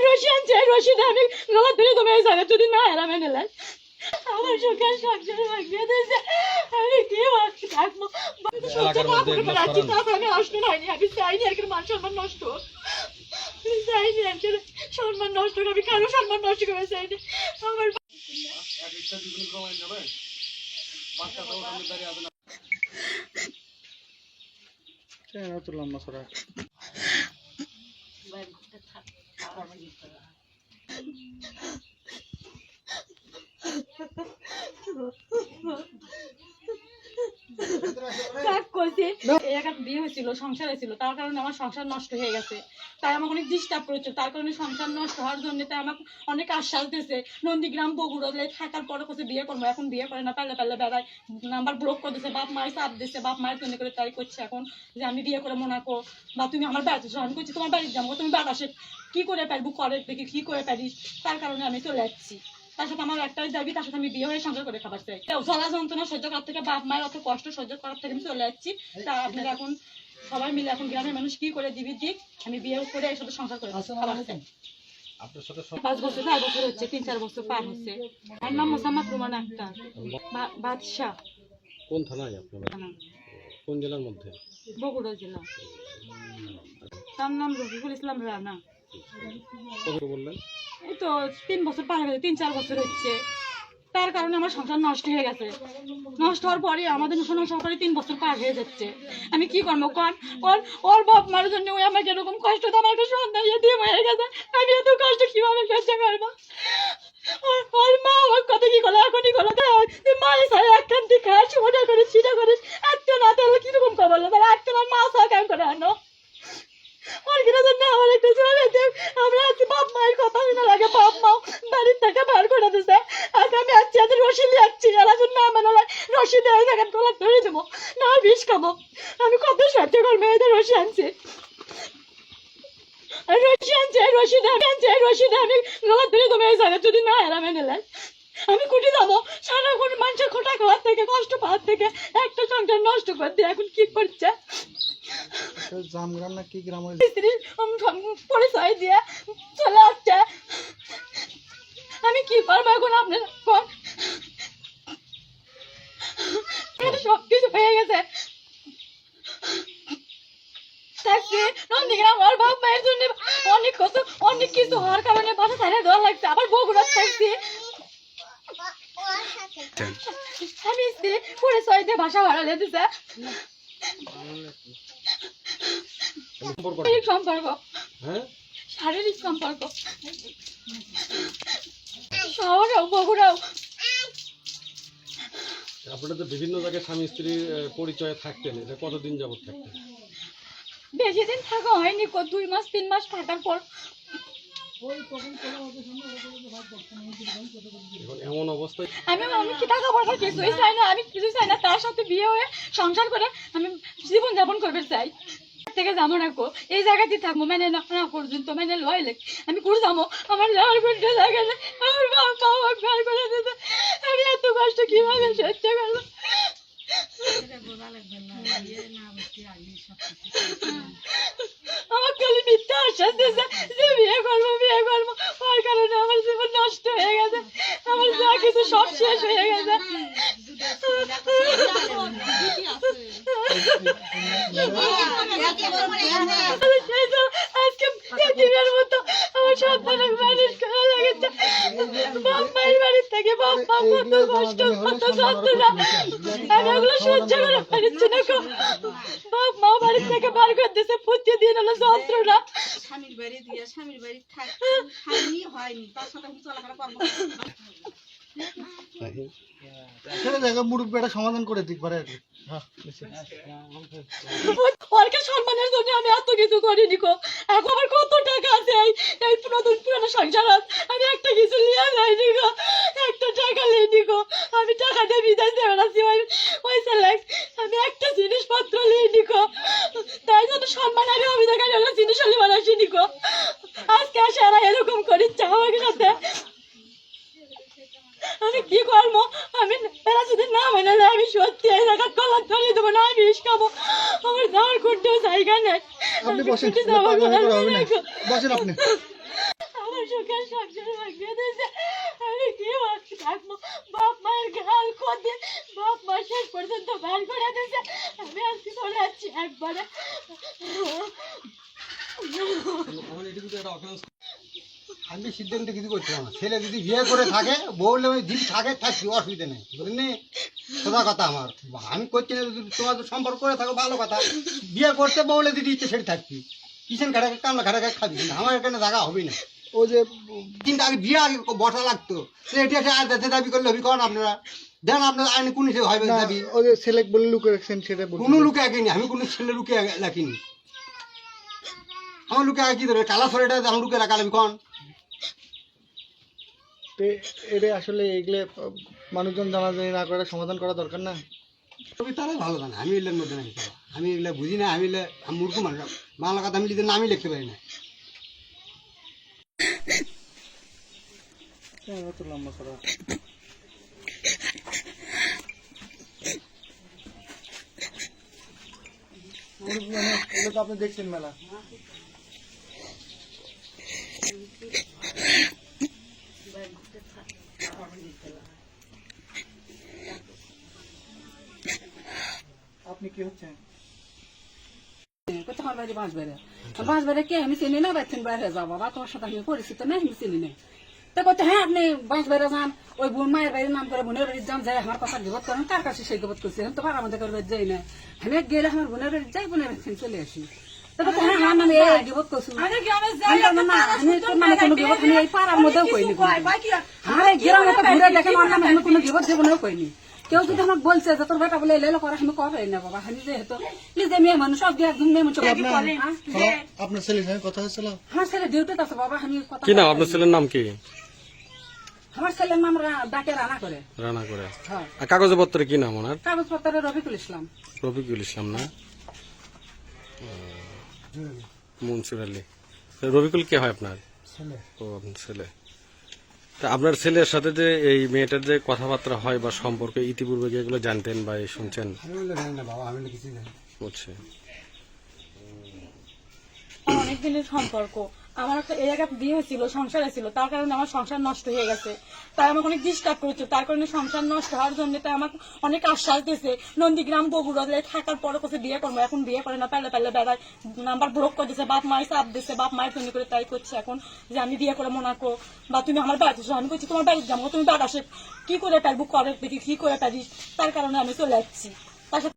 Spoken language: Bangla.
রশি আনছে, রশিটা আমি গলা ধরে তুমি এই জায়গা যদি না এরা মেনে নেয় আমার সুখের সংসারে ভাঙিয়ে দিয়েছে। আমি কি থাকবো আমি আসতে হয়নি, আমি চাইনি আর কি মান সম্মান নষ্ট, চাইনি আর কি সম্মান নষ্ট, আমি কারো সম্মান নষ্ট করে চাইনি। আমার লম্বা সরা বিয়ে হয়েছিল, সংসার হয়েছিল, তার কারণে আমার সংসার নষ্ট হয়ে গেছে, তাই আমাকে অনেক ডিস্টার্ব করেছে, তার কারণে সংসার নষ্ট হওয়ার জন্য তাই আমাকে অনেক আশ্বাস দিয়েছে। নন্দীগ্রাম বগুড়া থাকার পরে কোথাও বিয়ে করবো, এখন বিয়ে করে না, পাল্লে পাল্লে বেড়ায়, নাম্বার ব্লক করে দিচ্ছে, বাপ মায়ের চাপ দিচ্ছে, বাপ মায়ের জন্য করে তাই করছে এখন যে আমি বিয়ে করে মোনাকো বা তুমি আমার বাড়িতে এসো। আমি করছি তোমার বাড়িতে যাবো, তুমি বাড়ি আসে কি করে পারবো, করে দেখি কি করে পারিস, তার কারণে আমি চলে যাচ্ছি। তার সাথে আমার একটাই দাবি, তার সাথে আমি বিয়ে হয়ে সংসার করে খাবার চাই। জ্বালা যন্ত্রণা সহ্য করার থেকে, বাপ মায়ের অত কষ্ট সহ্য করার থেকে আমি চলে যাচ্ছি। তা আপনারা এখন সবাই মিলে এখন গ্রামের মানুষ কি করে দিবি দিক, আমি বিয়ে করে এর সাথে সংসার করে খাবার চাই। 5 বছর 4 বছর হচ্ছে, 3-4 বছর পার হচ্ছে। আমার নাম মোসাম্মদ রুমানা আক্তার, বাদশাহ। কোন থানায় আপনার? কোন জেলার মধ্যে? বগুড়া জেলা। তার নাম রফিকুল ইসলাম রানা। কত বললেন? এই তো 3 বছর পার হয়ে 3-4 বছর হচ্ছে, তার কারণে আমার সংসার নষ্ট হয়ে গেছে। নষ্ট হওয়ার পরে আমাদের সংসারে 3 বছর পার হয়ে যাচ্ছে। আমি কি করবো কন, ওর বাপ মার জন্য ওই আমাকে এরকম কষ্ট তো, আমার একটা সন্তান দিয়ে হয়ে গেছে, আমি এত কষ্ট কিভাবে সহ্য করবো? ওর মা আমার কথা কি করলো, এখনই করলো মায়ের সাথে একখান্তি খাস, ওটা করিস সেটা করিস, একটা না তাহলে কিরকম খবর তাহলে একটা না মা সা কেমন করে আনো ওর কিনা না আমার একটা চলে আমরা আছি, বাপ মায়ের কথা শুনে লাগে, বাপ মা বাড়ির থেকে বার করে দিচ্ছে। আজ আমি আসছি, আজ রশি নিয়ে আসছি, এরা যদি না মেনে রশি দিয়ে দেখেন তোলা ধরে দেবো না, বিষ খাবো। আমি কত সহ্য কর মেয়েদের রশি আনছি, রশি দিয়ে আমি গলা ধরে দেবো এই জায়গা যদি না এরা মেনে নেয়। আমি কুটি যাবো, সারাক্ষণ মানুষের খোটা খাওয়ার থেকে, কষ্ট পাওয়ার থেকে একটা সংসার নষ্ট করে দিয়ে এখন কি করছে। জামগ্রাম না কি গ্রাম? পরিচয় দিয়ে চলে আসছে, আমি কি করবো এখন আপনারা সবকিছু হয়ে গেছে। নন্দীগ্রাম আমার বাপ মায়ের জন্য অনেক কিছু হওয়ার কারণে বাসা ছাড়া দেওয়া লাগছে, আবার বগুড়া থাকছি। আমি স্ত্রী পরিচয় দিয়ে বাসা ভাড়া লেগেছে, সম্পর্ক, শারীরিক সম্পর্ক, শহরেও বগুড়াও। আপনারা তো বিভিন্ন জায়গায় স্বামী স্ত্রীর পরিচয়ে থাকতেন, এটা কতদিন যাবত থাকতেন? বেশি দিন থাকা হয়নি, 2 মাস 3 মাস থাকার পর এমন অবস্থায় আমি কি টাকা পয়সা কিছুই চাই না, আমি কিছু চাই না, তার সাথে বিয়ে হয়ে সংসার করে আমি জীবন যাপন করতে চাই। থেকে যাবো না গো, এই জায়গাতে থাকবো, মেনে না পর্যন্ত মেনে লইলে আমি করে যাবো। আমার যাওয়ার করতে জায়গা নেই, আমার বাবা আমার ভাই করে দিতে, আমি এত কষ্ট কিভাবে সহ্য করবো? আমার খালি মিথ্যা আশ্বাস দিয়েছে যে বিয়ে করবো, ওর কারণে আমার জীবন নষ্ট হয়ে গেছে, আমার যা কিছু সব শেষ হয়ে গেছে। আজকে দিনের মতো আমার সন্তানের মানুষ করা লেগেছে, বাপ মায়ের বাড়ির থেকে বাপ মা কত কষ্ট কত যন্ত্রণা, আমি ওগুলো সহ্য করে পারছি না। বাপ মা বাড়ির থেকে বার করে দিয়েছে, প্রতিদিন হলো যন্ত্রণা। স্বামীর বাড়ি দিয়ে স্বামীর বাড়ি হয়নি, তার সাথে আমি চলাফেরা করবো। মুরব্বীটা সমাধান করে দিক পারে। ওরকে সম্মানের জন্য আমি এত কিছু করিনি গো, এখন আমার কত টাকা আছে এই পুরোনো সংসার, আমি একটা কিছু নিয়ে যাইনি গো, একটা টাকা নিইনি গো, আমি টাকা দিয়ে বিদায় দেবে না ওই ছেলে, আমি একটা জিনিসপত্র নিইনি গো, তাই জন্য সম্মান আমি অভিযোগ জিনিস হলে আসিনি গো। আজকে আসে এরা এরকম করিচ্ছে আমাকে সাথে, আমি কি করবো? আমি এরা যদি না মেনে নেয় আমি সত্যি এই জায়গা কলার ধরিয়ে দেবো না, আমি বিষ খাবো, আমার যাওয়ার করতেও জায়গা নেই। আপনি বসেন, আপনি সুখের সংসার ভাঙিয়ে দিয়েছে। আমি কি থাকবো? বাপ মায়ের গাল খোদে, বাপ মা শেষ পর্যন্ত বার করে দিয়েছে। আমি আজকে চলে যাচ্ছি একবারে। আমি সিদ্ধান্ত কিছু করছিলাম না। ছেলে যদি বিয়ে করে থাকে, বউলে যদি থাকে থাকছি, অসুবিধা নেই, বুঝলি? সোজা কথা আমার, আমি করছি না। যদি তোমার সম্পর্ক করে থাকো ভালো কথা, বিয়ে করতে বউলে যদি ইচ্ছে সেটা থাকবি, কিচেন ঘাটাকে কামলা ঘাটাকে খাবি না, আমার এখানে জায়গা হবে না। ও যে কিন্তু আগে বিয়ে আগে বসা লাগতো। এটি এসে আর যাতে দাবি করলে হবি, করেন আপনারা দেন, আপনার আইনে কোন হিসেবে হবে না, দাবি? ও যে ছেলে বলে লুকে রাখছেন সেটা বলুন। কোনো লুকে আঁকিনি, আমি কোনো ছেলে লুকে রাখিনি। আমার লুকে আঁকি ধরে কালা ছেলেটা আমার লুকে রাখালাম কন। এটা আসলে এগুলো মানুষজন জানাজানি না করে সমাধান করা দরকার না? তবে তারাই ভালো জানে, আমি এগুলোর মধ্যে নাই। আমি এগুলো বুঝি না, আমি মূর্খ মানুষ, বাংলা কথা আমি লিখতে নামই লিখতে পারি না। লম্বা করা এগুলো তো আপনি দেখছেন মেলা। আপনি কি হচ্ছেন? তোমার বাড়ি বাঁশবাড়ি কে আমি চিনি না, বাইরে বাইরে যাও বাবা, তোমার সাথে আমি পরিচিত নেই, আমি চিনি না। তা করতে হ্যাঁ আপনি বাঁশবাড়ি যান, ওই বোন মায়ের বাড়ির নাম করে বোনের বাড়ি যান, যাই আমার কথা বিপদ করেন, কার কাছে সেই বিপদ করছি? তো পাড়ার মধ্যে করে যাই না, আমি গেলে আমার বোনের বাড়ি যাই, বোনের বাড়ি চলে আসি। তারপর হ্যাঁ আমার নামে এই বিপদ করছি, আমি মানে কোনো বিপদ আমি এই পাড়ার মধ্যেও কইনি। আমার এই গ্রামে তো ঘুরে দেখে আমার নামে আমি কোনো বিপদ জীবনেও কইনি। কেউ যদি আমাকে বলছে যে তোর বেটা বলে এলে করে, আমি করাই না বাবা। আমি যেহেতু নিজে মেয়ে মানুষ, সব একদম মেয়ে মানুষ। আপনার ছেলের সঙ্গে কথা হয়েছিল? আমার ছেলে ডিউটিতে আছে বাবা, আমি কথা কি নাম আপনার ছেলের নাম? কি আমার ছেলের নাম ডাকে রানা করে। রানা করে। হ্যাঁ, আর কাগজপত্রে কি নাম ওনার? কাগজপত্রে রফিকুল ইসলাম। রফিকুল ইসলাম না? মনসুর আলী। রফিকুল কে হয় আপনার? ও আপনার ছেলে। তা আপনার ছেলের সাথে যে এই মেয়েটার যে কথাবার্তা হয় বা সম্পর্কে ইতিপূর্বে কি এগুলো জানতেন বা শুনছেন? আমি বললে জানি না বাবা, আমি কিছু জানি। বুঝছে। অনেক দিনের সম্পর্ক। আমার একটা এই জায়গায় বিয়ে হয়েছিল, সংসার হয়েছিল, তার কারণে আমার সংসার নষ্ট হয়ে গেছে। তাই আমাকে অনেক ডিস্টার্ব করেছে, তার কারণে সংসার নষ্ট হওয়ার জন্য তাই আমাকে অনেক আশ্বাস দিয়েছে। নন্দীগ্রাম বগুড়া থাকার পরে কোথাও বিয়ে করবো, এখন বিয়ে করে না, পারলে বেড়ায় নাম্বার ব্লক করে দিচ্ছে, বাপ মায়ের চাপ দিচ্ছে, বাপ মায়ের জন্য করে তাই করছে এখন যে আমি বিয়ে করে মনাকো বা তুমি আমার বাড়িতে এসো। আমি বলছি তোমার বাড়িতে যাবো, তুমি বাড়ি আসে কি করে পারবো, করে দেখি কি করে পারিস, তার কারণে আমি চলে যাচ্ছি। তার সাথে